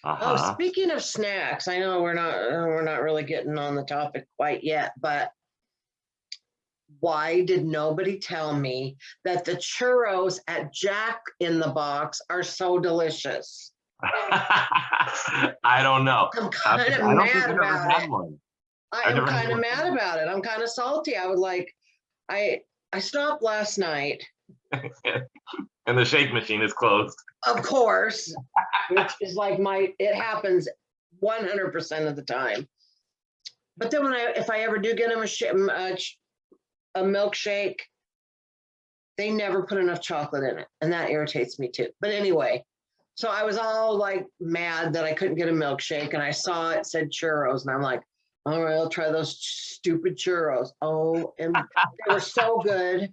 Oh, Uh-huh. speaking of snacks, I know we're not really getting on the topic quite yet, but why did nobody tell me that the churros at Jack in the Box are so delicious? I don't know. I'm kind of I don't think mad I've ever about had it. one. I I've am never had kind of one. mad about it. I'm kind of salty. I was like, I I stopped last night, And the shake machine is closed. of course, which is like it happens 100% of the time. But then if I ever do get them a milkshake, they never put enough chocolate in it, and that irritates me too. But anyway, so I was all like mad that I couldn't get a milkshake, and I saw it said churros, and I'm like, all right, I'll try those stupid churros. Oh, and they were so good.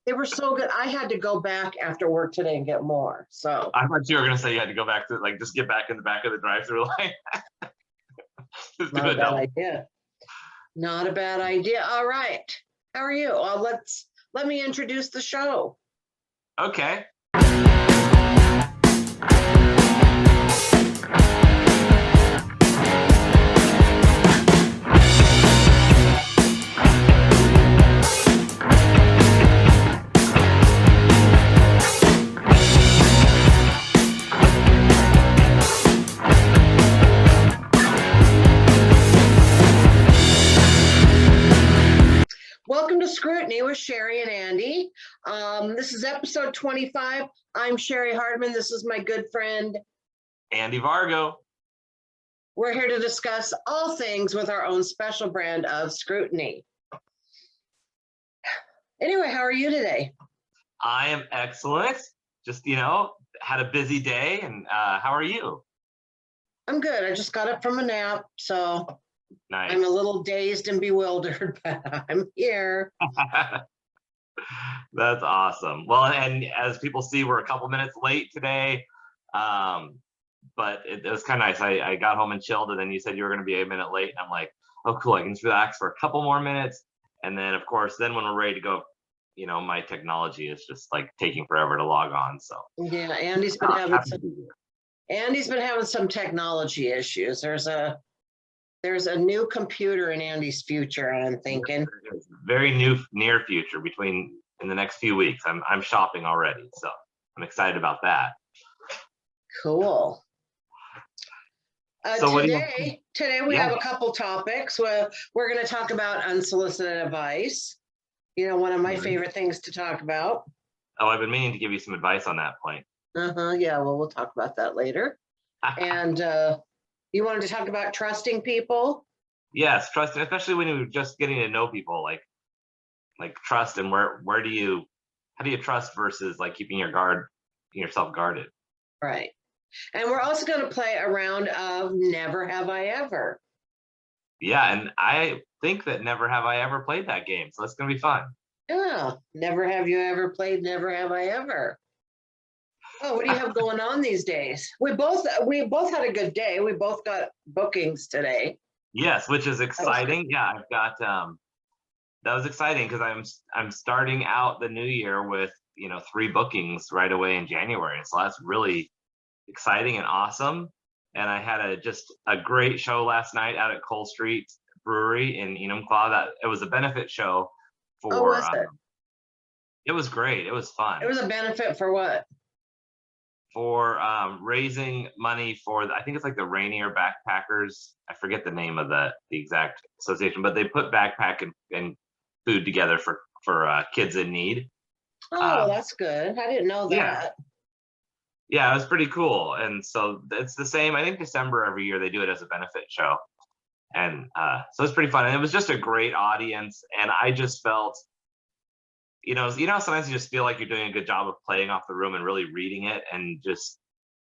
They were so good. I had to go back after work today and get more. So I thought you were gonna say you had to go back to like just get back in the back of the drive-through line. Just do not a a bad double. idea. Not a bad idea. All right. How are you? Let me introduce the show. Okay. Welcome to Scrutiny with Cheri and Andy. This is episode 25. I'm Cheri Hardman. This is my good friend. Andy Vargo. We're here to discuss all things with our own special brand of scrutiny. Anyway, how are you today? I am excellent. Just, had a busy day. And how are you? I'm good. I just got up from a nap, so Nice. I'm a little dazed and bewildered, but I'm here. That's awesome. Well, and as people see, we're a couple minutes late today. But it was kind of nice. I got home and chilled, and then you said you were going to be a minute late. And I'm like, oh, cool. I can just relax for a couple more minutes. And then, of course, then when we're ready to go, my technology is just like taking forever to log on. So Yeah, Andy's been having some technology issues. There's a new computer in Andy's future, I'm thinking. Very near future in the next few weeks. I'm shopping already, so I'm excited about that. Cool. So today we have a couple topics. We're going to talk about unsolicited advice. One of my favorite things to talk about. Oh, I've been meaning to give you some advice on that point. Yeah, well, we'll talk about that later. And you wanted to talk about trusting people? Yes, trusting, especially when you're just getting to know people, like trust, and how do you trust versus like keeping yourself guarded. Right. And we're also going to play a round of Never Have I Ever. Yeah, and I think that never have I ever played that game, so it's going to be fun. Yeah, never have you ever played Never Have I Ever. Oh, what do you have going on these days? We both had a good day. We both got bookings today. Yes, which is exciting. Yeah, I've got that was exciting because I'm starting out the new year with 3 bookings right away in January. So that's really exciting and awesome. And I had just a great show last night out at Cole Street Brewery in Enumclaw. It was a benefit show for. Was it? It was great. It was fun. It was a benefit for what? For raising money for I think it's like the Rainier Backpackers. I forget the name of the exact association, but they put backpack and food together for kids in need. Oh, that's good. I didn't know that. Yeah, it was pretty cool. And so it's the same. I think December every year they do it as a benefit show, and so it's pretty fun. And it was just a great audience, and I just felt. Sometimes you just feel like you're doing a good job of playing off the room and really reading it, and just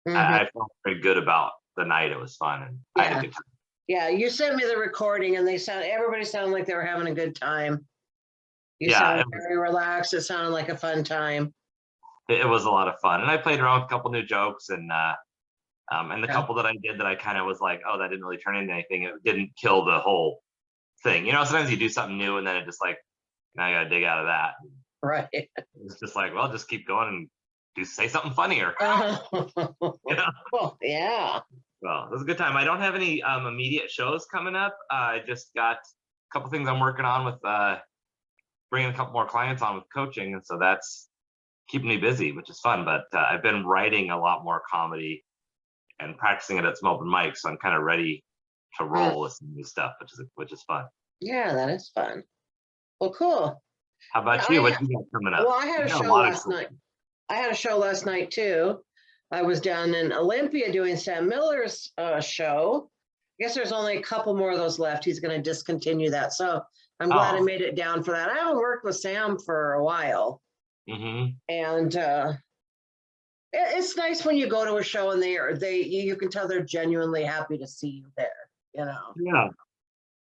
I felt very good about the night. It was fun, and I had a good time. Yeah, you sent me the recording, and everybody sounded like they were having a good time. You sounded very relaxed. It sounded like a fun time. It was a lot of fun, and I played around with a couple new jokes, and the couple that I did that I kind of was like, oh, that didn't really turn into anything. It didn't kill the whole thing. Sometimes you do something new, and then it just like now I got to dig out of that. Right. It's just like, well, just keep going and say something funnier. Well, yeah. Well, it was a good time. I don't have any immediate shows coming up. I just got a couple things I'm working on with bringing a couple more clients on with coaching, and so that's keeping me busy, which is fun. But I've been writing a lot more comedy and practicing it at some open mics, so I'm kind of ready to roll with some new stuff, which is fun. Yeah, that is fun. Well, cool. How about you? What you got coming up? Well, I had a show last night. I had a show last night too. I was down in Olympia doing Sam Miller's show. I guess there's only a couple more of those left. He's going to discontinue that. So I'm glad I made it down for that. I haven't worked with Sam for a while. Mm-hmm. And it's nice when you go to a show and you can tell they're genuinely happy to see you there, you know? Yeah.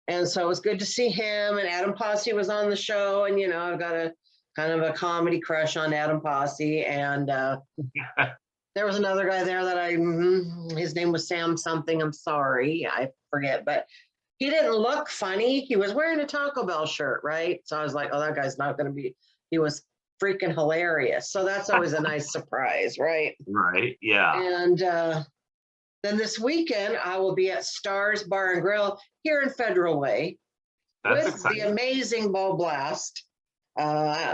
And so it was good to see him, and Adam Posse was on the show, and, you know, I've got a kind of a comedy crush on Adam Posse. And there was another guy there that his name was Sam something. I'm sorry, I forget, but he didn't look funny. He was wearing a Taco Bell shirt, right? So I was like, oh, that guy's not going to be, he was freaking hilarious. So that's always a nice surprise, right? Right, yeah. And then this weekend, I will be at Stars Bar and Grill here in Federal Way. That's with exciting. The amazing Bo Blast.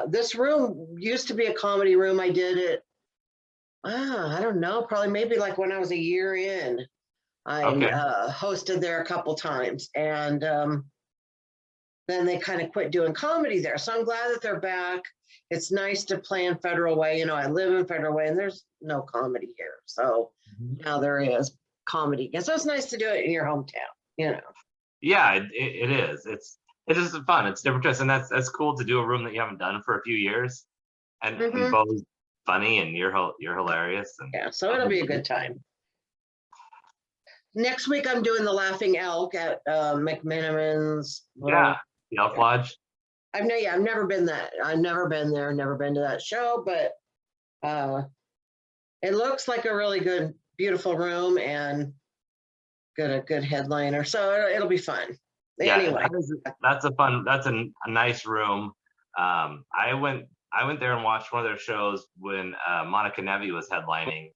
This room used to be a comedy room. I did it, I don't know, probably maybe like when I was a year in. I hosted there a couple times, and then they kind of quit doing comedy there. So I'm glad that they're back. It's nice to play in Federal Way. You know, I live in Federal Way, and there's no comedy here. So now there is comedy. And so it's nice to do it in your hometown, you know. Yeah, it is. It's just fun. It's different twist, and that's cool to do a room that you haven't done for a few years. And Bo's funny, and you're hilarious. And yeah, so it'll be a good time. Next week, I'm doing the Laughing Elk at McMenamin's. Yeah, the Elk Lodge. I've never been there, never been to that show, but it looks like a really good, beautiful room, and a good headliner. So it'll be fun. Yeah, anyway, that's a nice room. I went there and watched one of their shows when Monica Nevi was headlining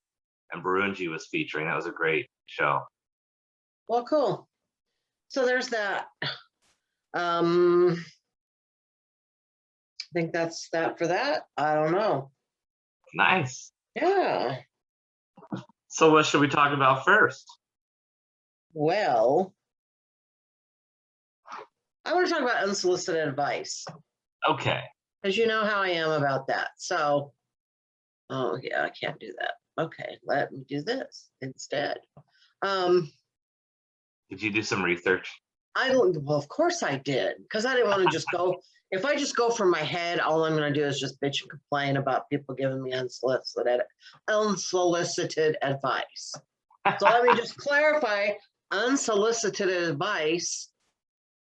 and Barunji was featuring. That was a great show. Well, cool. So there's that. I think that's that for that. I don't know. Nice. Yeah. So what should we talk about first? Well, I want to talk about unsolicited advice. Okay. Because you know how I am about that. So, oh yeah, I can't do that. Okay, let me do this instead. Did you do some research? Well, of course I did, because I didn't want to just go. If I just go from my head, all I'm going to do is just bitch and complain about people giving me unsolicited advice. So let me just clarify: unsolicited advice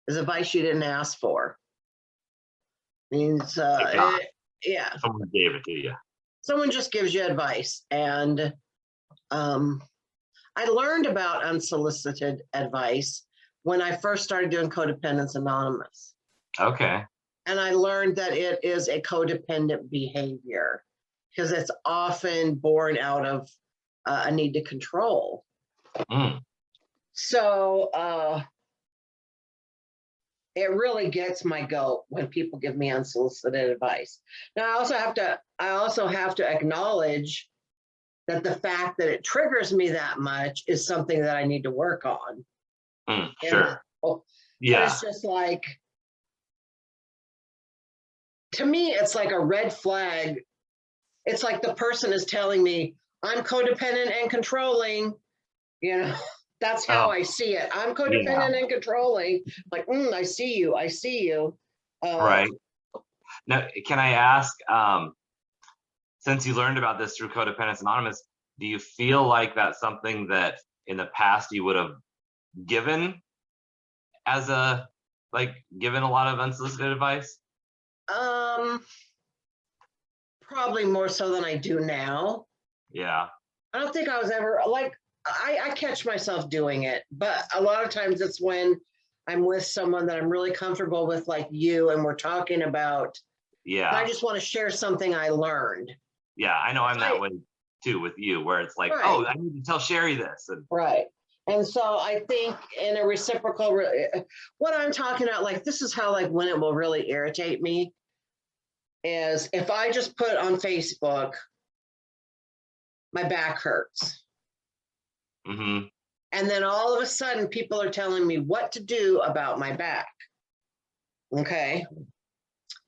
is advice you didn't ask for. Means, yeah. Someone gave it to you. Someone just gives you advice, and I learned about unsolicited advice when I first started doing Codependence Anonymous. Okay. And I learned that it is a codependent behavior because it's often born out of a need to control. So it really gets my goat when people give me unsolicited advice. Now, I also have to acknowledge that the fact that it triggers me that much is something that I need to work on. Sure. Yeah. It's just like, to me, it's like a red flag. It's like the person is telling me I'm codependent and controlling, you know. That's how I see it. I'm codependent and controlling. Like, I see you. Right. Now, can I ask, since you learned about this through Codependence Anonymous, do you feel like that's something that in the past you would have given given a lot of unsolicited advice? Probably more so than I do now. Yeah. I don't think I was ever like, I catch myself doing it, but a lot of times it's when I'm with someone that I'm really comfortable with, like you, and we're talking about, I just want to share something I learned. Yeah, I know I'm that way too with you, where it's like, oh, I need to tell Cheri this. And right. And so I think in a reciprocal, what I'm talking about, like, this is how, like, when it will really irritate me is if I just put on Facebook, my back hurts. Mm-hmm. And then all of a sudden, people are telling me what to do about my back. Okay.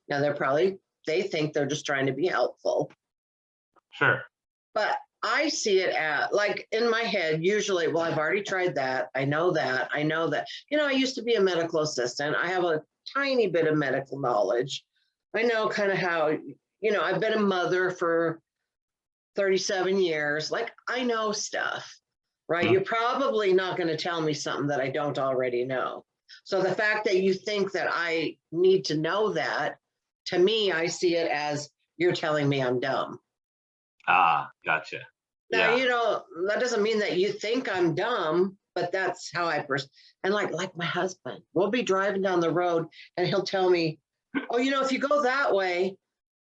Now they think they're just trying to be helpful. Sure. But I see it at, like, in my head, usually, well, I've already tried that. I know that. I know that. I used to be a medical assistant. I have a tiny bit of medical knowledge. I know kind of how, I've been a mother for 37 years. Like, I know stuff, right? Mhm. You're probably not going to tell me something that I don't already know. So the fact that you think that I need to know that, to me, I see it as you're telling me I'm dumb. Ah, gotcha. Now, Yeah. that doesn't mean that you think I'm dumb, but that's how and like my husband, we'll be driving down the road and he'll tell me, oh, if you go that way,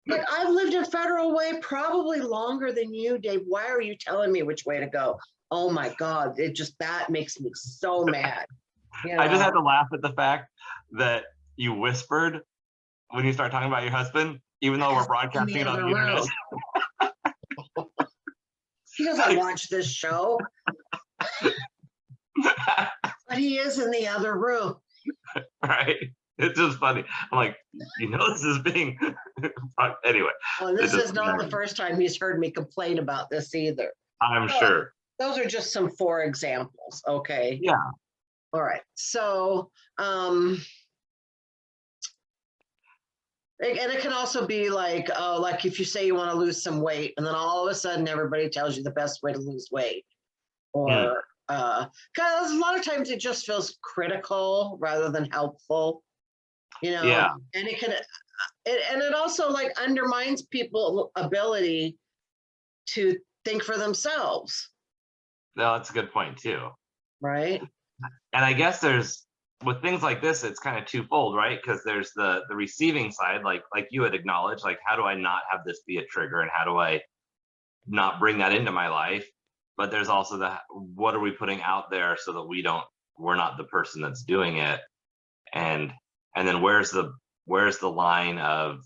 like, I've lived in Federal Way probably longer than you, Dave. Why are you telling me which way to go? Oh my God, that makes me so mad. I just had to laugh at the fact that you whispered when you start talking about your husband, even though we're In broadcasting the it on other the internet. room. He doesn't watch this show, but he is in the other room. Right? It's just funny. I'm like, this is being anyway. Well, this is not the first time he's heard me complain about this either. I'm But sure. those are just some 4 examples. Okay. Yeah. All right. So, and it can also be like, oh, like if you say you want to lose some weight, and then all of a sudden everybody tells you the best way to lose weight, or because a lot of times it just feels critical rather than helpful, Yeah. and it also, like, undermines people's ability to think for themselves, No, that's a good point too. right? And I guess with things like this, it's kind of twofold, right? Because there's the receiving side, like you had acknowledged, like, how do I not have this be a trigger, and how do I not bring that into my life? But there's also what are we putting out there so that we're not the person that's doing it, and then where's the line of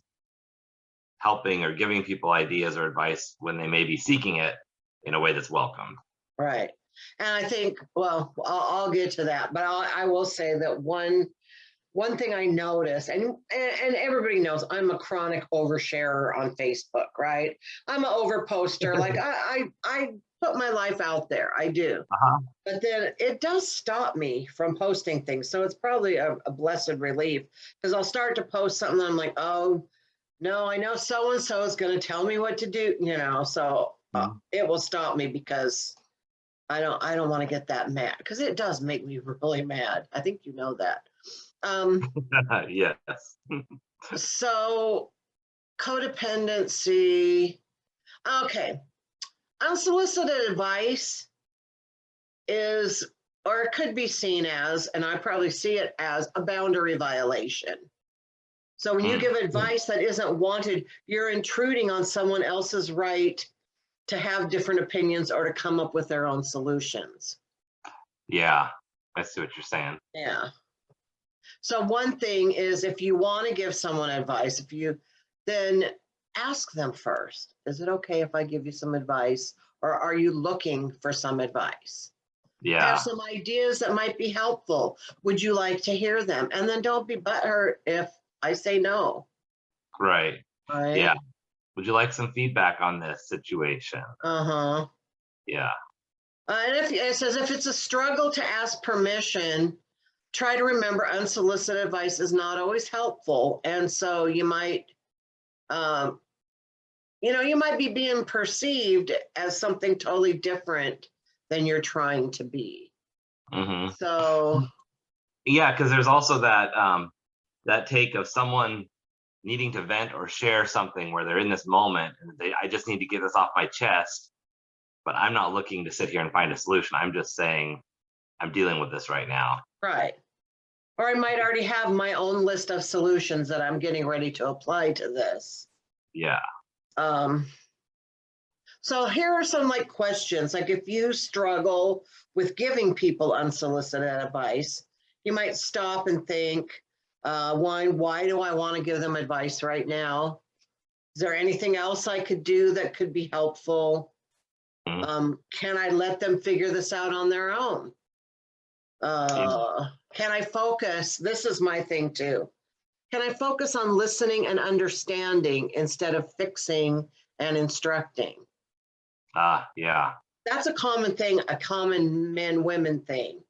helping or giving people ideas or advice when they may be seeking it in a way that's welcomed. Right. And I think, well, I'll get to that, but I will say that one thing I notice, and everybody knows I'm a chronic oversharer on Facebook, right? I'm an overposter. Like, I put my life out there. I do. Uh-huh. But then it does stop me from posting things. So it's probably a blessed relief, because I'll start to post something and I'm like, oh, no, I know so-and-so is going to tell me what to do, so it will stop me, because I don't want to get that mad, because it does make me really mad. I think you know that. Yes. So codependency. Okay. Unsolicited advice is, or it could be seen as, and I probably see it as, a boundary violation. So when you give advice that isn't wanted, you're intruding on someone else's right to have different opinions or to come up with their own solutions. Yeah, I see what you're saying. Yeah. So one thing is, if you want to give someone advice, then ask them first, is it okay if I give you some advice, or are you looking for some advice? Yeah. Have some ideas that might be helpful. Would you like to hear them? And then don't be butthurt if I say no. Right. Right. Yeah. Would you like some feedback on this situation? Uh-huh. Yeah. And it says, if it's a struggle to ask permission, try to remember unsolicited advice is not always helpful. And so you might, you might be being perceived as something totally different than you're trying to be. Mm-hmm. So. Yeah, because there's also that take of someone needing to vent or share something where they're in this moment and I just need to get this off my chest, but I'm not looking to sit here and find a solution. I'm just saying I'm dealing with this right now. Right. Or I might already have my own list of solutions that I'm getting ready to apply to this. Yeah. So here are some like questions. Like if you struggle with giving people unsolicited advice, you might stop and think, one, why do I want to give them advice right now? Is there anything else I could do that could be helpful? Can I let them figure this out on their own? Can I focus? This is my thing too. Can I focus on listening and understanding instead of fixing and instructing? Yeah. That's a common thing, a common men-women thing.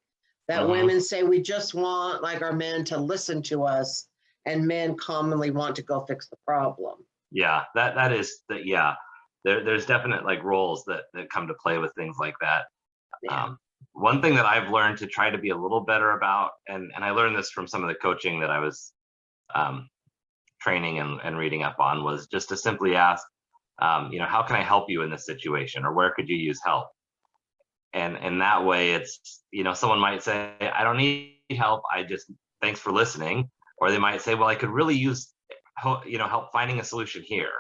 That Mhm. women say we just want like our men to listen to us, and men commonly want to go fix the problem. Yeah, that is that. Yeah, there's definite like roles that come to play with things like that. Yeah. One thing that I've learned to try to be a little better about, and I learned this from some of the coaching that I was training and reading up on, was just to simply ask, how can I help you in this situation, or where could you use help? And that way, it's someone might say, I don't need help. I just thanks for listening, or they might say, well, I could really use help finding a solution here.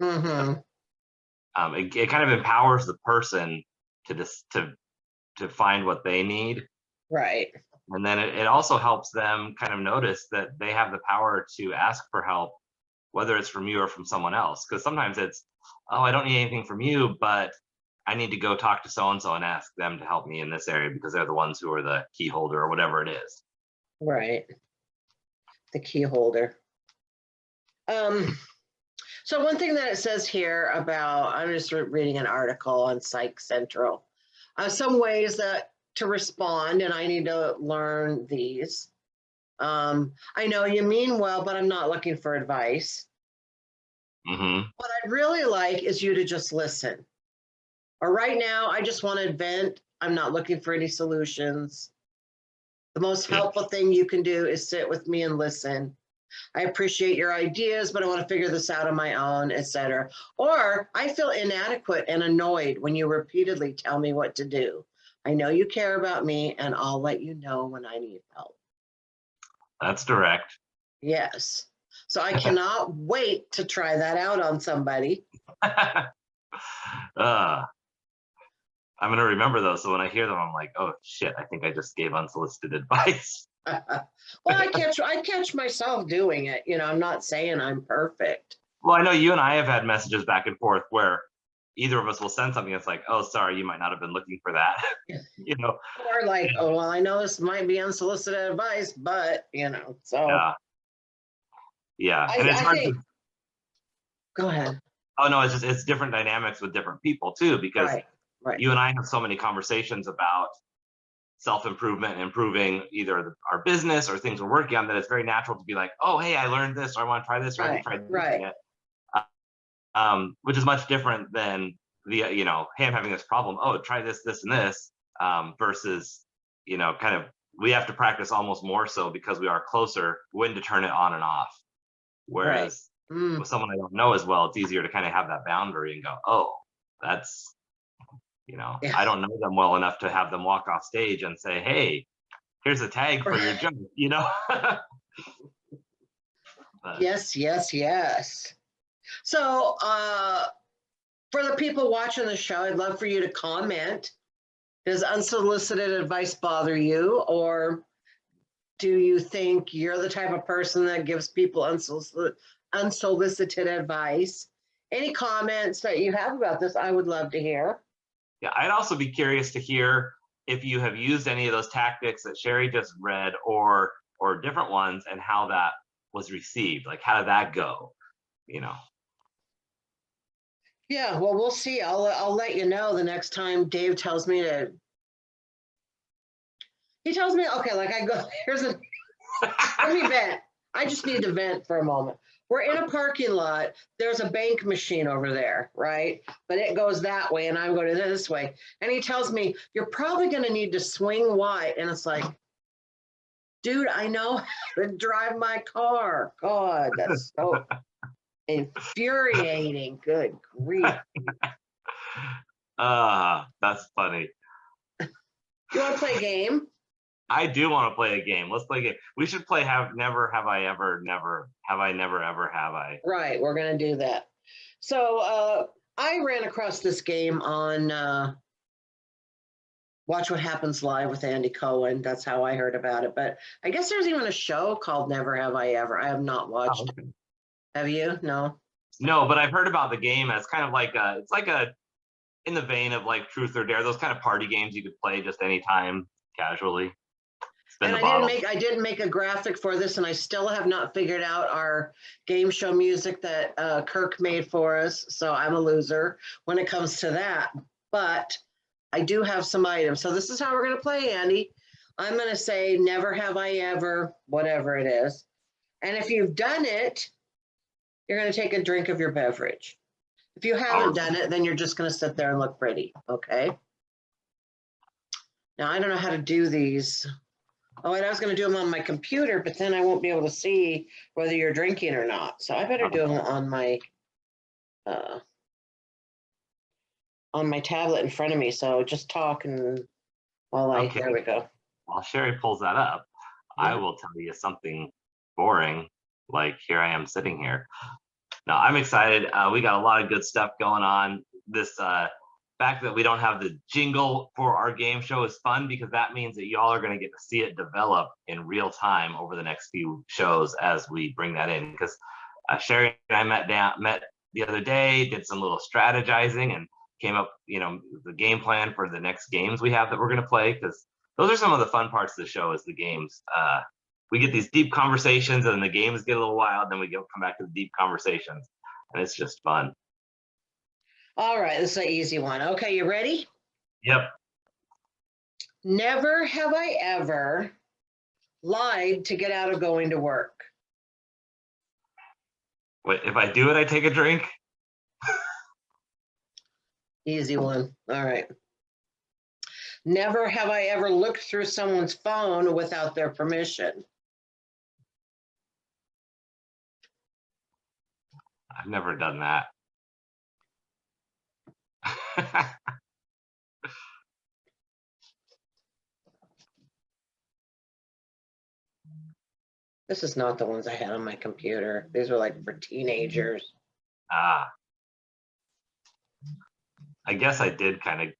Mm-hmm. It kind of empowers the person to find what they need. Right. And then it also helps them kind of notice that they have the power to ask for help, whether it's from you or from someone else. Because sometimes it's, oh, I don't need anything from you, but I need to go talk to so-and-so and ask them to help me in this area because they're the ones who are the key holder or whatever it is. Right. The key holder. So one thing that it says here about, I'm just reading an article on Psych Central, some ways that to respond, and I need to learn these. I know you mean well, but I'm not looking for advice. Mm-hmm. What I'd really like is you to just listen. Or right now, I just want to vent. I'm not looking for any solutions. The most helpful thing you can do is sit with me and listen. I appreciate your ideas, but I want to figure this out on my own, etc. Or I feel inadequate and annoyed when you repeatedly tell me what to do. I know you care about me, and I'll let you know when I need help. That's direct. Yes. So I cannot wait to try that out on somebody. I'm going to remember those. So when I hear them, I'm like, oh, shit, I think I just gave unsolicited advice. Well, I catch myself doing it. I'm not saying I'm perfect. Well, I know you and I have had messages back and forth where either of us will send something that's like, oh, sorry, you might not have been looking for that. Or like, oh, well, I know this might be unsolicited advice, but, so. Yeah. And it's hard to. Go ahead. Oh, no, it's different dynamics with different people, too, because right. You and I have so many conversations about self-improvement and improving either our business or things we're working on that it's very natural to be like, oh, hey, I learned this, or I want to try this, or I haven't tried this yet. Which is much different than hey, I'm having this problem. Oh, try this, this, and this, versus, kind of, we have to practice almost more so because we are closer when to turn it on and off. Whereas with someone I don't know as well, it's easier to kind of have that boundary and go, oh, that's, I don't know them well enough to have them walk off stage and say, hey, here's a tag for your joke, But, Yes. So for the people watching the show, I'd love for you to comment. Does unsolicited advice bother you? Or do you think you're the type of person that gives people unsolicited advice? Any comments that you have about this, I would love to hear. Yeah, I'd also be curious to hear if you have used any of those tactics that Cheri just read or different ones and how that was received. Like, how did that go? Yeah, well, we'll see. I'll let you know the next time Dave tells me to. He tells me, okay, like I go, let me vent. I just need to vent for a moment. We're in a parking lot. There's a bank machine over there, right? But it goes that way and I'm going this way. And he tells me, you're probably going to need to swing wide. And it's like, dude, I know how to drive my car. God, that's so infuriating. Good grief. That's funny. You want to play a game? I do want to play a game. Let's play a game. We should play Never Have I Ever, Never Have I, Never Ever Have I. Right, we're going to do that. So I ran across this game on Watch What Happens Live with Andy Cohen. That's how I heard about it. But I guess there's even a show called Never Have I Ever. I have not watched. okay. Have you? No. No, but I've heard about the game as kind of like it's like a in the vein of like Truth or Dare, those kind of party games you could play just anytime casually. Spin And the bottle. I didn't make a graphic for this, and I still have not figured out our game show music that Kirk made for us. So I'm a loser when it comes to that. But I do have some items. So this is how we're going to play, Andy. I'm going to say never have I ever, whatever it is. And if you've done it, you're going to take a drink of your beverage. If you haven't done it, then you're just going to sit there and look pretty. Okay. Now, I don't know how to do these. Oh, and I was going to do them on my computer, but then I won't be able to see whether you're drinking or not. So I better do them on my tablet in front of me. So just talk and Okay. there we go. While Cheri pulls that up, I will tell you something boring. Like here I am sitting here. Now I'm excited. We got a lot of good stuff going on. This fact that we don't have the jingle for our game show is fun because that means that y'all are going to get to see it develop in real time over the next few shows as we bring that in. Because Cheri and I met the other day, did some little strategizing, and came up, the game plan for the next games we have that we're going to play. Because those are some of the fun parts of the show is the games. We get these deep conversations, and the games get a little wild. Then we come back to the deep conversations, and it's just fun. All right, this is an easy one. Okay, you ready? Yep. Never have I ever lied to get out of going to work. Wait, if I do it, I take a drink? Easy one. All right. Never have I ever looked through someone's phone without their permission. I've never done that. This is not the ones I had on my computer. These were like for teenagers. I guess I did I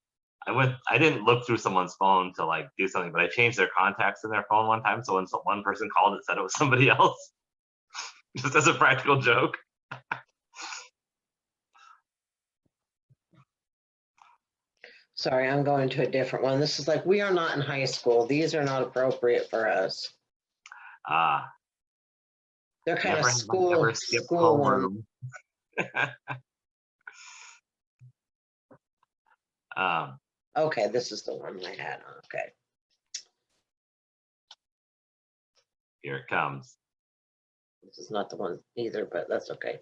didn't look through someone's phone to like do something, but I changed their contacts in their phone one time. So when one person called, it said it was somebody else, just as a practical joke. Sorry, I'm going to a different one. This is like, we are not in high school. These are not appropriate for us. They're kind of school one. Okay, this is the one I had. Okay. Here it comes. This is not the one either, but that's okay.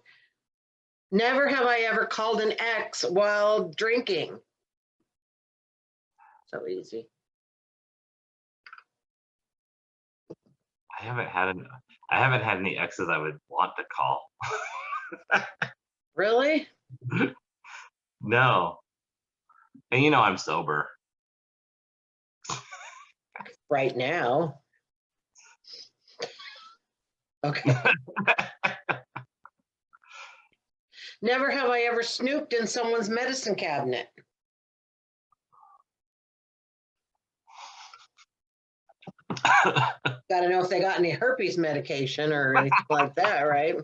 Never have I ever called an ex while drinking. So easy. I haven't had any exes I would want to call. Really? No. And I'm sober. Right now. Okay. Never have I ever snooped in someone's medicine cabinet. Got to know if they got any herpes medication or anything like that, right?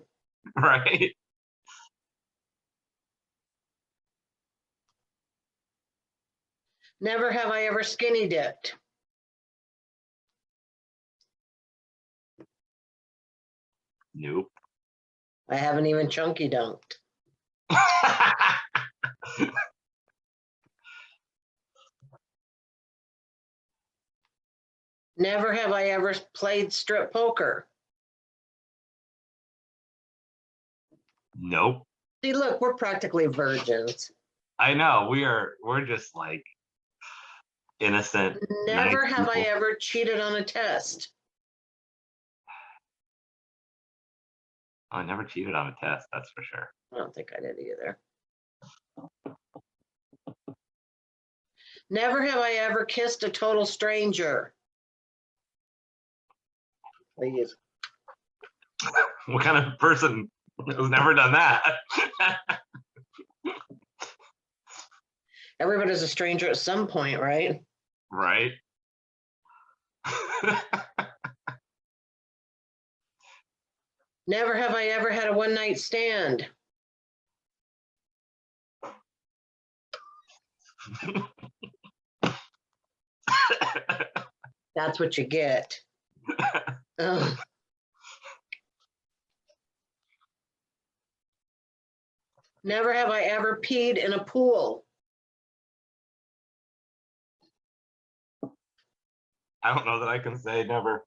Right. Never have I ever skinny dipped. Nope. I haven't even chunky dunked. Never have I ever played strip poker. Nope. See, look, we're practically virgins. I know. We're just like innocent. Never nice have I people. ever cheated on a test. I never cheated on a test, that's for sure. I don't think I did either. Never have I ever kissed a total stranger. Please. What kind of person has never done that? Everybody's a stranger at some point, right? Right? Never have I ever had a one-night stand. That's what you get. Ugh. Never have I ever peed in a pool. I don't know that I can say never.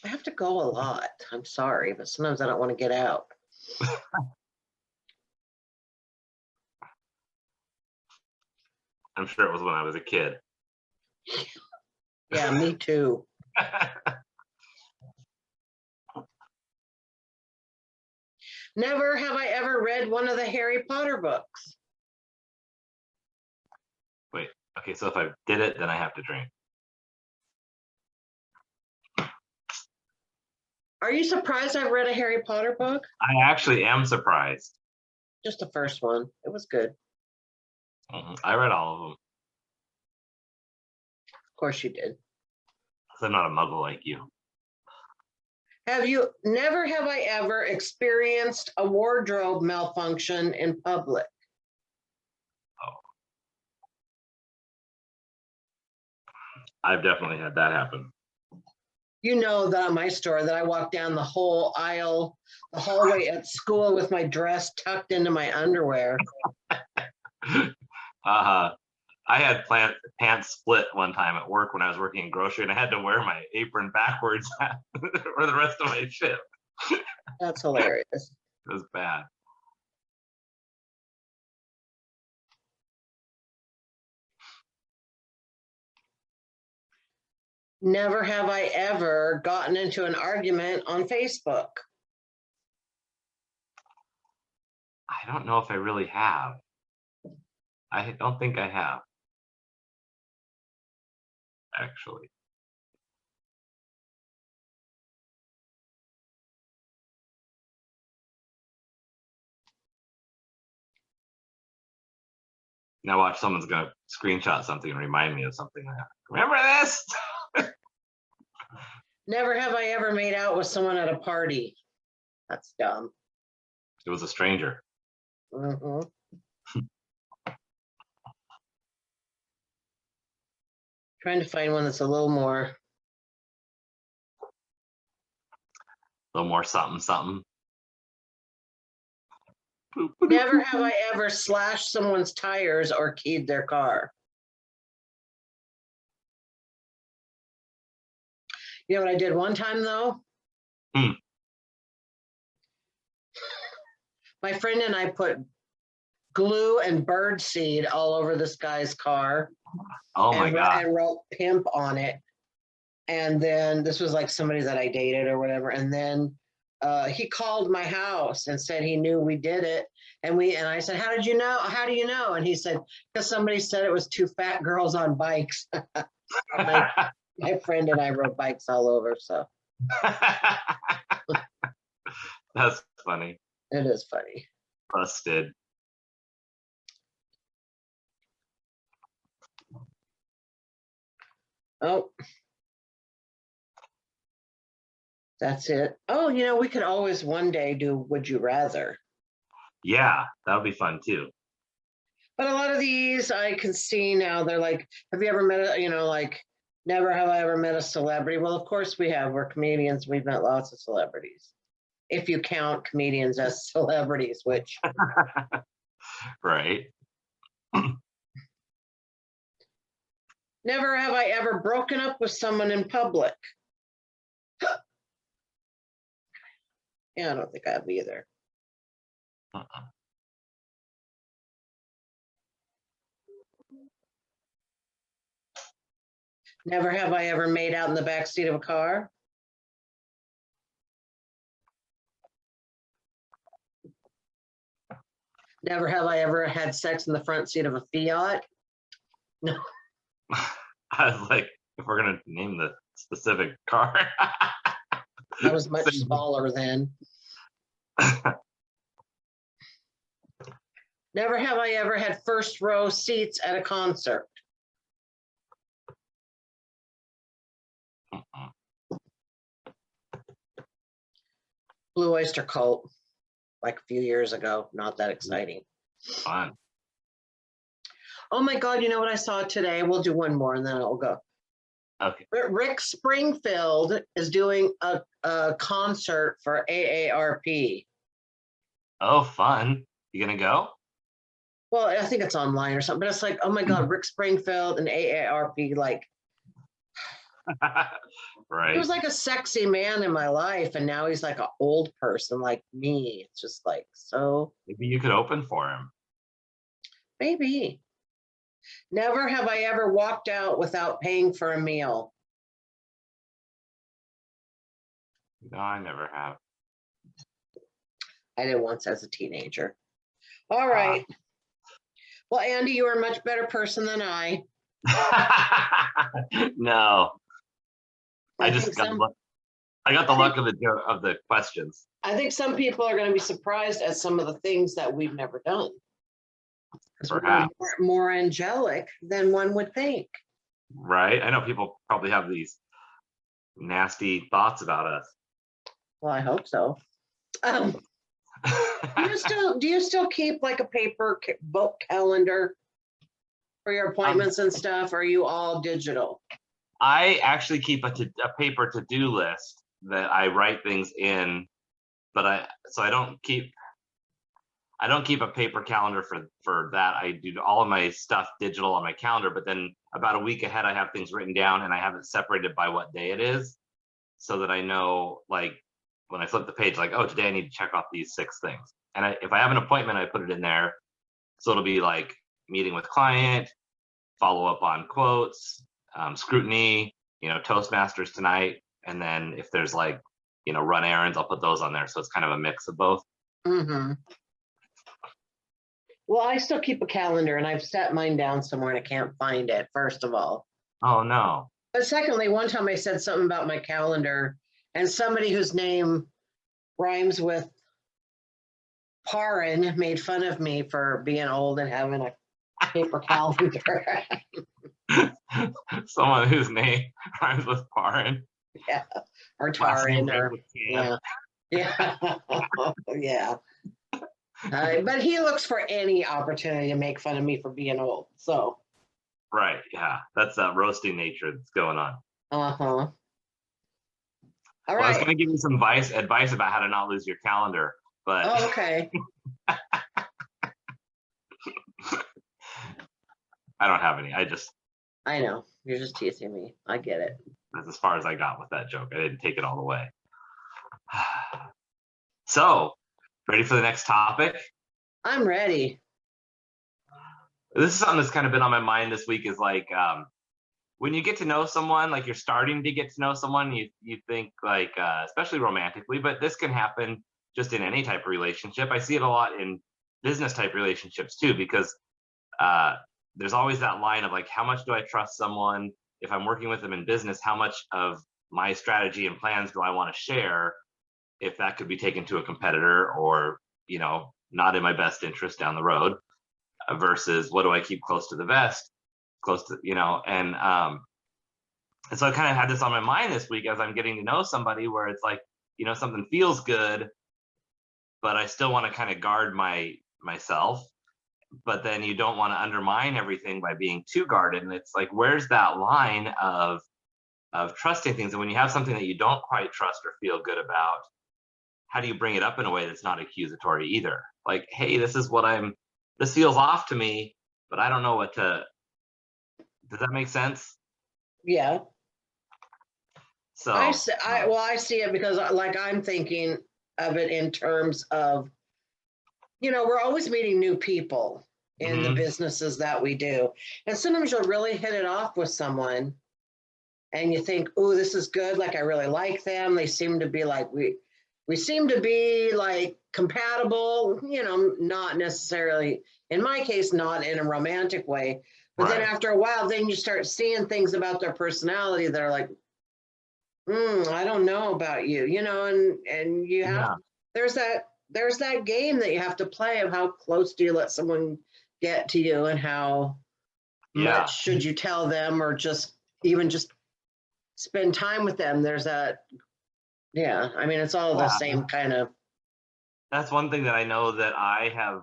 I have to go a lot. I'm sorry, but sometimes I don't want to get out. I'm sure it was when I was a kid. Yeah, me too. Never have I ever read one of the Harry Potter books. Wait, okay, so if I did it, then I have to drink. Are you surprised I've read a Harry Potter book? I actually am surprised. Just the first one. It was good. I read all of them. Of course you did. 'Cause I'm not a muggle like you. Never have I ever experienced a wardrobe malfunction in public. I've definitely had that happen. You know that at my store that I walked down the whole aisle, the hallway at school with my dress tucked into my underwear. I had pants split one time at work when I was working in grocery, and I had to wear my apron backwards for the rest of my shift. That's hilarious. It was bad. Never have I ever gotten into an argument on Facebook. I don't know if I really have. I don't think I have. Actually. Now watch, someone's gonna screenshot something and remind me of something. Remember this? Never have I ever made out with someone at a party. That's dumb. It was a stranger. Mhm. Trying to find one that's a little more. A little more something, something. Never have I ever slashed someone's tires or keyed their car. You know what I did one time though? My friend and I put glue and bird seed all over this guy's car. Oh my God. And wrote pimp on it. And then this was like somebody that I dated or whatever. And then he called my house and said he knew we did it. And I said, how did you know? How do you know? And he said, because somebody said it was two fat girls on bikes. My friend and I rode bikes all over. So that's funny. It is funny. Busted. Oh, that's it. Oh, we could always one day do Would You Rather. Yeah, that would be fun too. But a lot of these I can see now, they're like, have you ever met like, never have I ever met a celebrity? Well, of course we have. We're comedians. We've met lots of celebrities. If you count comedians as celebrities, which. Right. Never have I ever broken up with someone in public. Yeah, I don't think I have either. Never have I ever made out in the backseat of a car. Never have I ever had sex in the front seat of a Fiat. No. I was like, if we're gonna name the specific car. I was much smaller then. Never have I ever had first row seats at a concert. Mm-mm. Blue Oyster Cult, like a few years ago. Not that exciting. Fun. Oh my God, you know what I saw today? We'll do one more and then I'll go. Okay. Rick Springfield is doing a concert for AARP. Oh, fun. You gonna go? Well, I think it's online or something, but it's like, oh my God, Rick Springfield and AARP, like, Right. he was like a sexy man in my life, and now he's like an old person like me. It's just like, so Maybe you could open for him. maybe. Never have I ever walked out without paying for a meal. No, I never have. I did once as a teenager. All right. Well, Andy, you are a much better person than I. No, I think just got some- I got the luck of the questions. I think some people are going to be surprised at some of the things that we've never done. 'Cause we're Perhaps. more angelic than one would think. Right? I know people probably have these nasty thoughts about us. Well, I hope so. Do you still keep like a paper book calendar for your appointments and stuff? Or are you all digital? I actually keep a paper to-do list that I write things in, but I don't keep a paper calendar for that. I do all of my stuff digital on my calendar, but then about a week ahead I have things written down and I have it separated by what day it is, so that I know, like, when I flip the page, like, oh, today I need to check off these 6 things. And if I have an appointment, I put it in there. So it'll be like meeting with client, follow up on quotes, scrutiny, Toastmasters tonight. And then if there's like, run errands, I'll put those on there. So it's kind of a mix of both. Mm-hmm. Well, I still keep a calendar and I've set mine down somewhere and I can't find it, first of all. Oh, no. But secondly, one time I said something about my calendar and somebody whose name rhymes with Parin made fun of me for being old and having a paper calendar. Someone whose name rhymes with Parin. Yeah, or Last name Tarin, or rhymes with Can. yeah, yeah. But he looks for any opportunity to make fun of me for being old. So. Right. Yeah, that's that roasting nature that's going on. All Well, right. I was going to give you some advice about how to not lose your calendar, but Oh, okay. I don't have any. I know. You're just teasing me. I get it. That's as far as I got with that joke. I didn't take it all the way. So, ready for the next topic? I'm ready. This is something that's kind of been on my mind this week, is like, when you get to know someone, like you're starting to get to know someone, you think like, especially romantically, but this can happen just in any type of relationship. I see it a lot in business type relationships too, because there's always that line of like, how much do I trust someone? If I'm working with them in business, how much of my strategy and plans do I want to share, if that could be taken to a competitor or, not in my best interest down the road, versus what do I keep close to the vest, and so I kind of had this on my mind this week as I'm getting to know somebody, where it's like, something feels good, but I still want to kind of guard myself, but then you don't want to undermine everything by being too guarded. And it's like, where's that line of trusting things? And when you have something that you don't quite trust or feel good about, how do you bring it up in a way that's not accusatory either? Like, hey, this feels off to me, but I don't know what to. Does that make sense? Yeah. So I see it because like I'm thinking of it in terms of, we're always meeting new people in the businesses that we do. And sometimes you'll really hit it off with someone and you think, oh, this is good. Like, I really like them. They seem to be like, we seem to be like compatible, not necessarily, in my case, not in a romantic way. But then after a while, then you start seeing things about their personality that are like, I don't know about you, and you have, there's that there's that game that you have to play of how close do you let someone get to you, and how Yeah. much should you tell them, or just even just spend time with them. There's that. Yeah, I mean, it's all the same kind of. That's one thing that I know that I have,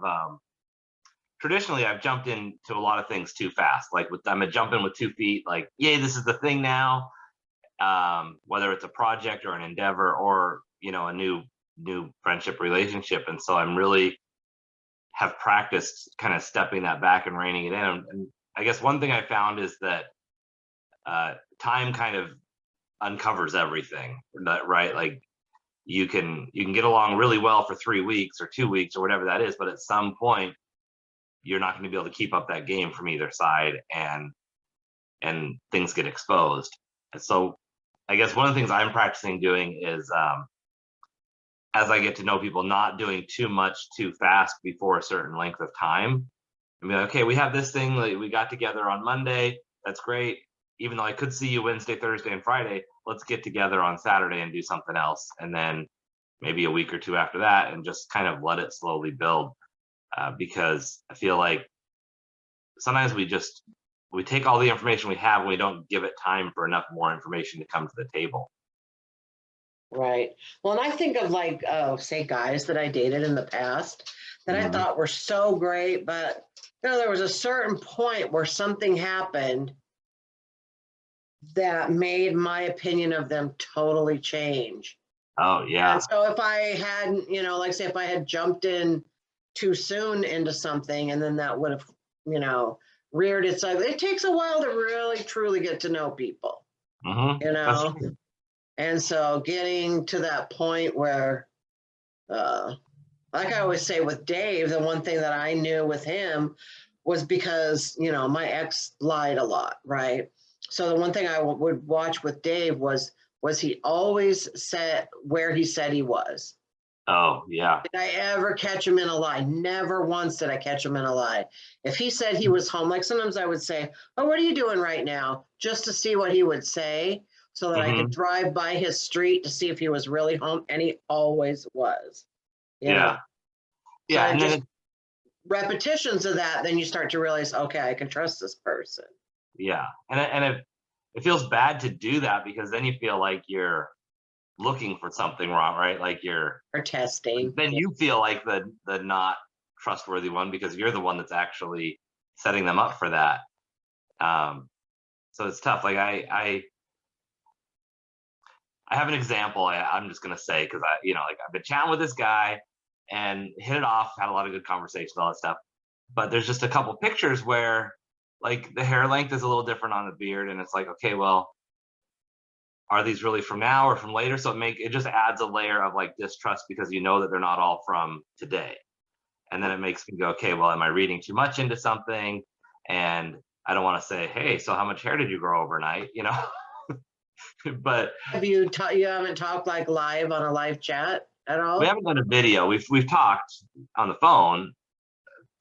traditionally I've jumped into a lot of things too fast. Like I'm gonna jump in with 2 feet, like, yay, this is the thing now. Whether it's a project or an endeavor, or, you know, a new friendship relationship. And so I'm really have practiced kind of stepping that back and reining it in. And I guess one thing I found is that time kind of uncovers everything, right? Like you can get along really well for 3 weeks or 2 weeks or whatever that is, but at some point you're not going to be able to keep up that game from either side, and things get exposed. And so I guess one of the things I'm practicing doing is, as I get to know people, not doing too much too fast before a certain length of time. I mean, okay, we have this thing, like, we got together on Monday, that's great. Even though I could see you Wednesday, Thursday, and Friday, let's get together on Saturday and do something else. And then maybe a week or two after that, and just kind of let it slowly build. Because I feel like sometimes we take all the information we have and we don't give it time for enough more information to come to the table. Right. Well, and I think of, like, say, guys that I dated in the past that I thought were so great, but there was a certain point where something happened that made my opinion of them totally change. Oh yeah. And so if I hadn't, like, say, if I had jumped in too soon into something, and then that would have, reared its ugly. It takes a while to really truly get to know people, That's true. And so getting to that point where, like I always say with Dave, the one thing that I knew with him was because, my ex lied a lot, right? So the one thing I would watch with Dave was he always said where he said he was. Oh yeah. Did I ever catch him in a lie? Never once did I catch him in a lie. If he said he was home, like sometimes I would say, "Oh, what are you doing right now?" Just to see what he would say, so that I could drive by his street to see if he was really home, and he always was. Yeah. Yeah, and just then repetitions of that, then you start to realize, okay, I can trust this person. yeah, and it feels bad to do that, because then you feel like you're looking for something wrong, right? Like Or testing. then you feel like the not trustworthy one, because you're the one that's actually setting them up for that. So it's tough. Like I have an example I'm just gonna say, because like I've been chatting with this guy and hit it off, had a lot of good conversations, all that stuff. But there's just a couple pictures where, like, the hair length is a little different on the beard, and it's like, okay, well, are these really from now or from later? So it just adds a layer of, like, distrust, because that they're not all from today. And then it makes me go, okay, well, am I reading too much into something? And I don't want to say, hey, so how much hair did you grow overnight? But You haven't talked, like, live on a live chat at all? we haven't done a video. We've talked on the phone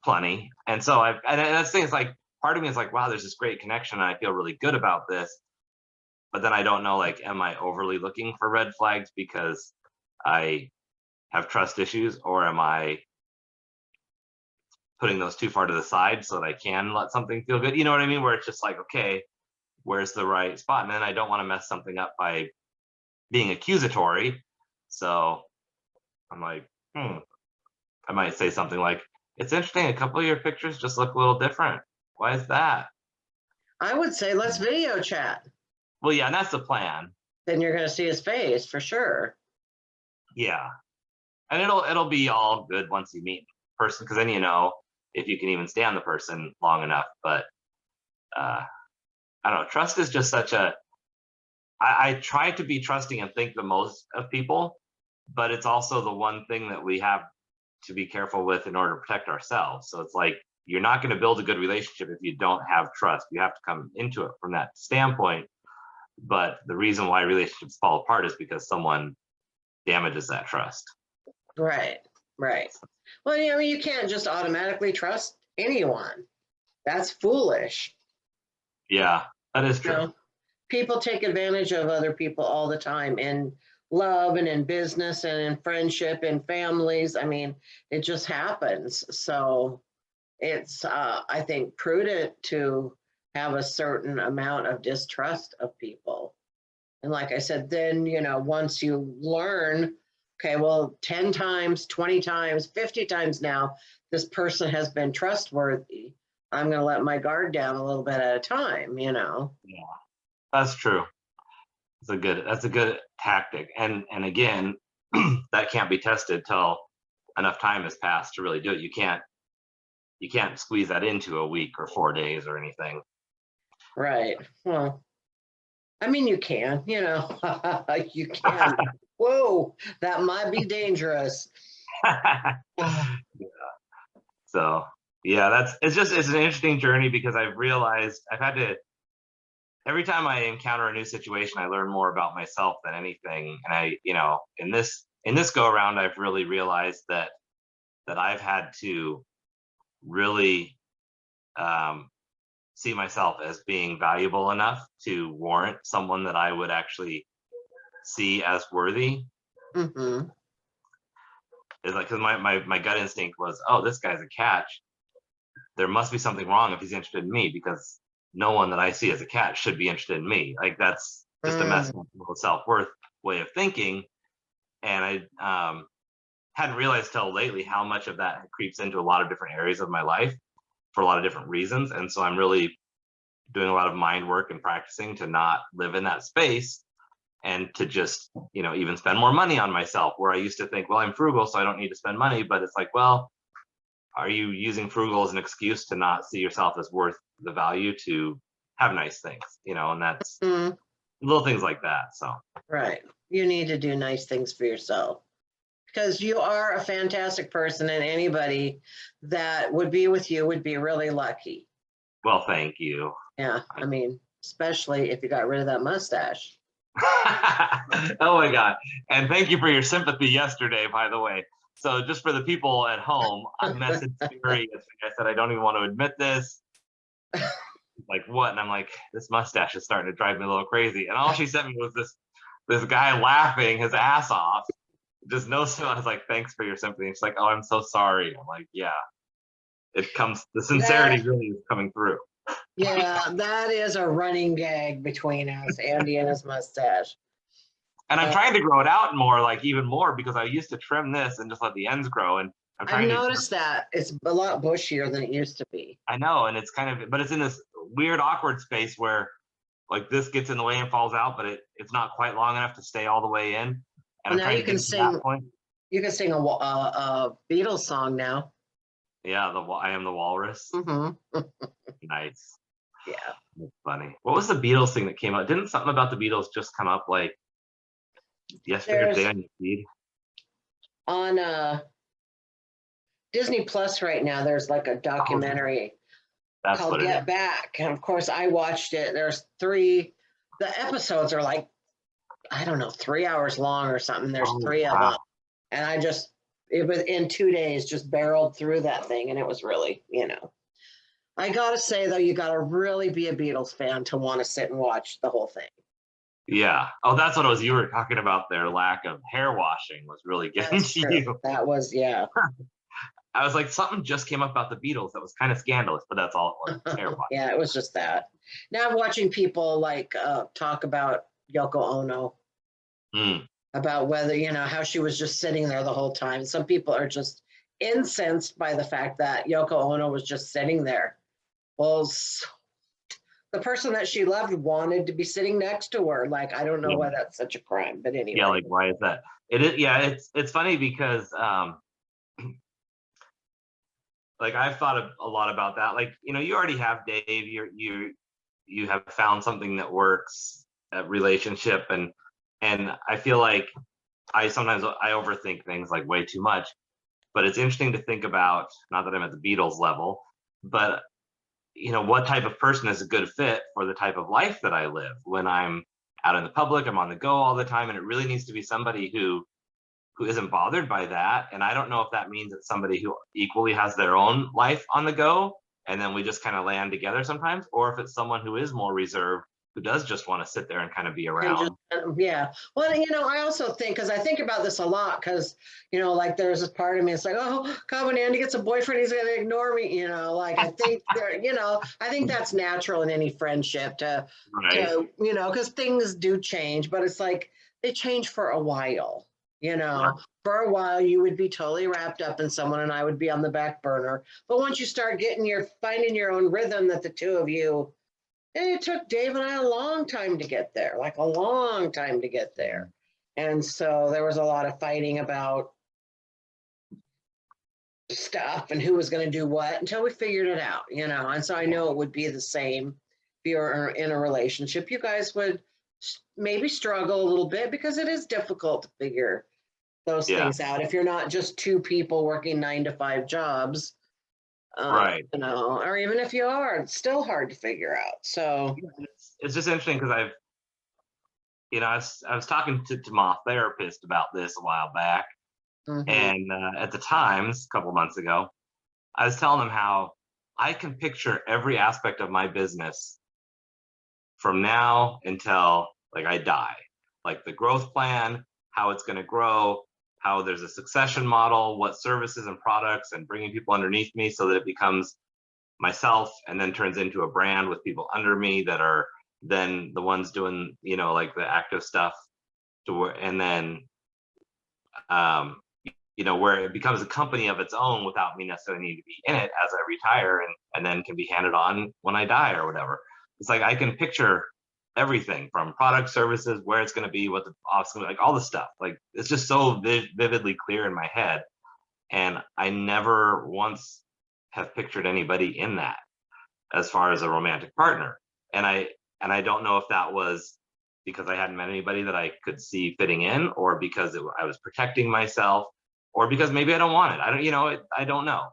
plenty. And so and that's the thing, it's like, part of me is like, wow, there's this great connection and I feel really good about this. But then I don't know, like, am I overly looking for red flags because I have trust issues, or am I putting those too far to the side so that I can let something feel good? You know what I mean? Where it's just like, okay, where's the right spot? And then I don't want to mess something up by being accusatory. So I'm like, I might say something like, it's interesting, a couple of your pictures just look a little different. Why is that? I would say let's video chat. Well, yeah, and that's the plan. Then you're going to see his face for sure. Yeah. And it'll be all good once you meet in person, because then if you can even stand the person long enough. But I don't know, trust is just such a, I try to be trusting and think the most of people, but it's also the one thing that we have to be careful with in order to protect ourselves. So it's like, you're not going to build a good relationship if you don't have trust. You have to come into it from that standpoint. But the reason why relationships fall apart is because someone damages that trust. Right. Well, you can't just automatically trust anyone. That's foolish. Yeah, that is true. People take advantage of other people all the time. And love and in business and in friendship and families. I mean, it just happens. So it's, I think, prudent to have a certain amount of distrust of people. And like I said, then, once you learn, okay, well, 10 times, 20 times, 50 times now, this person has been trustworthy. I'm going to let my guard down a little bit at a time. Yeah, that's true. That's a good tactic. And again, that can't be tested till enough time has passed to really do it. You can't squeeze that into a week or 4 days or anything. Right. Well, I mean, you can, you can. Whoa, that might be dangerous. Yeah. So yeah, it's an interesting journey because I've realized I've had to, every time I encounter a new situation, I learn more about myself than anything. And I, in this go around, I've really realized that I've had to really see myself as being valuable enough to warrant someone that I would actually see as worthy. Mm-hmm. It's like, because my gut instinct was, oh, this guy's a catch. There must be something wrong if he's interested in me, because no one that I see as a catch should be interested in me. Like, that's just a mess of self-worth way of thinking. And I hadn't realized till lately how much of that creeps into a lot of different areas of my life for a lot of different reasons. And so I'm really doing a lot of mind work and practicing to not live in that space, and to just, even spend more money on myself, where I used to think, well, I'm frugal, so I don't need to spend money. But it's like, well, are you using frugal as an excuse to not see yourself as worth the value to have nice things, and that's little things like that. So Right. You need to do nice things for yourself, because you are a fantastic person, and anybody that would be with you would be really lucky. well, thank you. Yeah. I mean, especially if you got rid of that mustache. Oh my God. And thank you for your sympathy yesterday, by the way. So just for the people at home, I messaged Cheri yesterday. I said, I don't even want to admit this. Like, what? And I'm like, this mustache is starting to drive me a little crazy. And all she sent me was this guy laughing his ass off. Just no, so I was like, thanks for your sympathy. She's like, oh, I'm so sorry. I'm like, yeah, the sincerity really is coming through. Yeah, that is a running gag between us, Andy and his mustache. And I'm trying to grow it out more, like even more, because I used to trim this and just let the ends grow. And I've noticed that it's a lot bushier than it used to be. I know, and it's kind of, but it's in this weird, awkward space where, like, this gets in the way and falls out, but it's not quite long enough to stay all the way in. And now you can sing. You can sing a Beatles song now. Yeah, I Am the Walrus. Mm-hmm. Nice. Yeah. That's funny. What was the Beatles thing that came out? Didn't something about the Beatles just come up like yesterday on your feed? On Disney Plus right now, there's like a documentary called Get Back. And of course, I watched it. There's 3, the episodes are like, I don't know, 3 hours long or something. There's 3 of them. And it was in 2 days, just barreled through that thing. And it was really, I gotta say though, you gotta really be a Beatles fan to want to sit and watch the whole thing. Yeah. Oh, that's what it was. You were talking about their lack of hair washing was really getting to you. That was, yeah. I was like, something just came up about the Beatles that was kind of scandalous, but that's all it was. Hair washing. Yeah, it was just that. Now I'm watching people like talk about Yoko Ono. About whether, how she was just sitting there the whole time. Some people are just incensed by the fact that Yoko Ono was just sitting there. Well, the person that she loved wanted to be sitting next to her. Like, I don't know why that's such a crime, but anyway. Yeah, like, why is that? It is, yeah, it's funny because like, I've thought a lot about that. Like, you already have Dave, you have found something that works, a relationship, and I feel like sometimes I overthink things like way too much. But it's interesting to think about, not that I'm at the Beatles level, but what type of person is a good fit for the type of life that I live. When I'm out in the public, I'm on the go all the time, and it really needs to be somebody who isn't bothered by that. And I don't know if that means it's somebody who equally has their own life on the go, and then we just kind of land together sometimes, or if it's someone who is more reserved who does just want to sit there and kind of be And around. yeah. Well, you know, I also think, because I think about this a lot, because, you know, like there's this part of me, it's like, oh, God, when Andy gets a boyfriend, he's going to ignore me. You know, like I think there, you know, I think that's natural in any friendship Right. you know, because things do change, but it's like they change for a while. You know, for a while you would be totally wrapped up in someone and I would be on the back burner. But once you start finding your own rhythm, that the two of you, and it took Dave and I a long time to get there, like a long time to get there. And so there was a lot of fighting about stuff and who was going to do what until we figured it out, you know. And so I know it would be the same if you were in a relationship. You guys would maybe struggle a little bit because it is difficult to figure those things out if you're not just two people working 9-to-5 jobs. Right. You know, or even if you are, it's still hard to figure out. So it's just interesting because I've, you know, I was talking to my therapist about this a while back, and at the Times a couple of months ago, I was telling him how I can picture every aspect of my business from now until like I die, like the growth plan, how it's going to grow, how there's a succession model, what services and products, and bringing people underneath me so that it becomes myself and then turns into a brand with people under me that are then the ones doing, you know, like the active stuff to where, and then you know, where it becomes a company of its own without me necessarily needing to be in it as I retire, and then can be handed on when I die or whatever. It's like I can picture everything from product, services, where it's going to be, what the office, like all the stuff. Like it's just so vividly clear in my head, and I never once have pictured anybody in that as far as a romantic partner. And I don't know if that was because I hadn't met anybody that I could see fitting in, or because I was protecting myself, or because maybe I don't want it. I don't, you know, I don't know.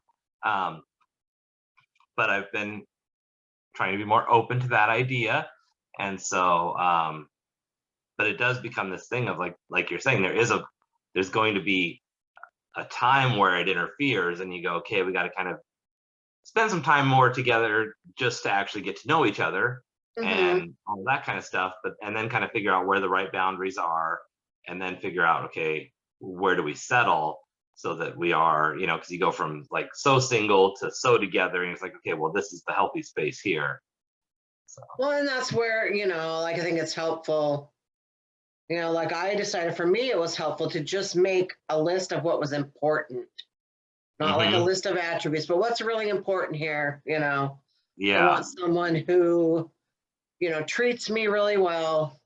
But I've been trying to be more open to that idea. And so, but it does become this thing of like you're saying, there's going to be a time where it interferes and you go, okay, we got to kind of spend some time more together just to actually get to know each other and all that kind of stuff. But, and then kind of figure out where the right boundaries are, and then figure out, okay, where do we settle so that we are, you know, because you go from like so single to so together, and it's like, okay, well, this is the healthy space here. So. Well, and that's where, you know, like I think it's helpful, you know, like I decided for me, it was helpful to just make a list of what was important, not like a list of attributes, but what's really important here, you know. Yeah. I want someone who, you know, treats me really well,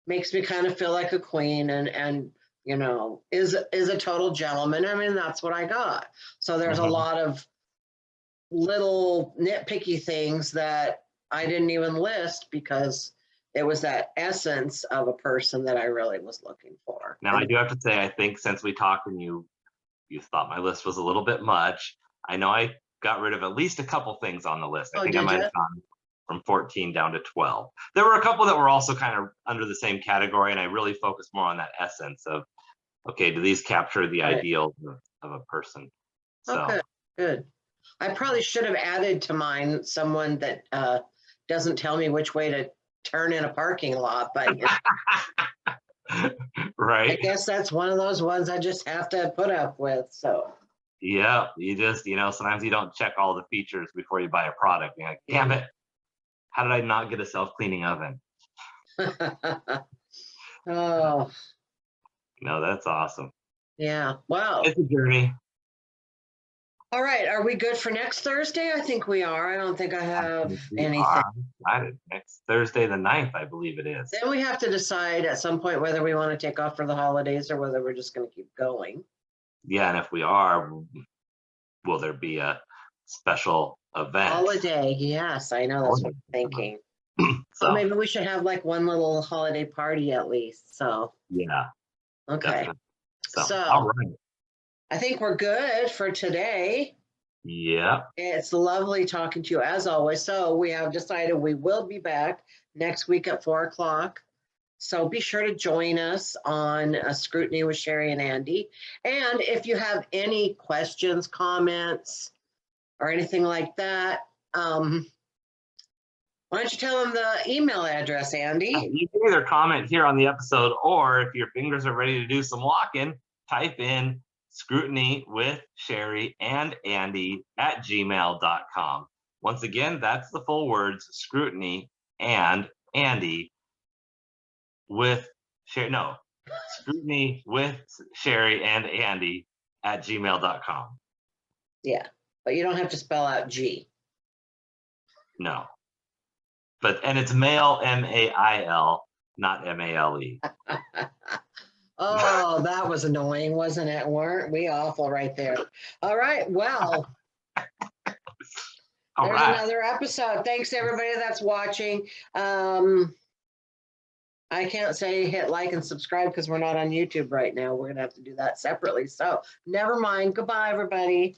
makes me kind of feel like a queen, and you know, is a total gentleman. I mean, that's what I got. So there's a lot of little nitpicky things that I didn't even list because it was that essence of a person that I really was looking for. Now, I do have to say, I think since we talked and you thought my list was a little bit much, I know I got rid of at least a couple things on the list. I think I might have gone from 14 down to 12. There were a couple that were also kind of under the same category, and I really focused more on that essence of, okay, do these capture the ideal of a person? So. Okay, good. I probably should have added to mine someone that doesn't tell me which way to turn in a parking lot, but right. I guess that's one of those ones I just have to put up with. So yeah, you just, you know, sometimes you don't check all the features before you buy a product. You're like, damn it, how did I not get a self-cleaning oven? Oh, no, that's awesome. Yeah, wow. It's a journey. All right, are we good for next Thursday? I think we are. I don't think I have anything. Next Thursday, the 9th, I believe it is. Then we have to decide at some point whether we want to take off for the holidays or whether we're just going to keep going. Yeah, and if we are, will there be a special event? Holiday, yes, I know, that's what I'm thinking. So maybe we should have like one little holiday party at least. So yeah. Okay. So all right. I think we're good for today. Yeah. It's lovely talking to you as always. So we have decided we will be back next week at 4 o'clock. So be sure to join us on a Scrutiny with Cheri and Andy. And if you have any questions, comments, or anything like that, Why don't you tell them the email address, Andy? You can either comment here on the episode, or if your fingers are ready to do some walking, type in Scrutiny with Cheri and Andy at gmail.com. Once again, that's the full words, Scrutiny and Andy with Cheri. No, Scrutiny with Cheri and Andy at gmail.com. Yeah, but you don't have to spell out G. No. And it's mail, M-A-I-L, not M-A-L-E. Oh, that was annoying, wasn't it? Weren't we awful right there? All right, well, All there's right. another episode. Thanks everybody that's watching. I can't say hit like and subscribe because we're not on YouTube right now. We're gonna have to do that separately. So never mind. Goodbye, everybody.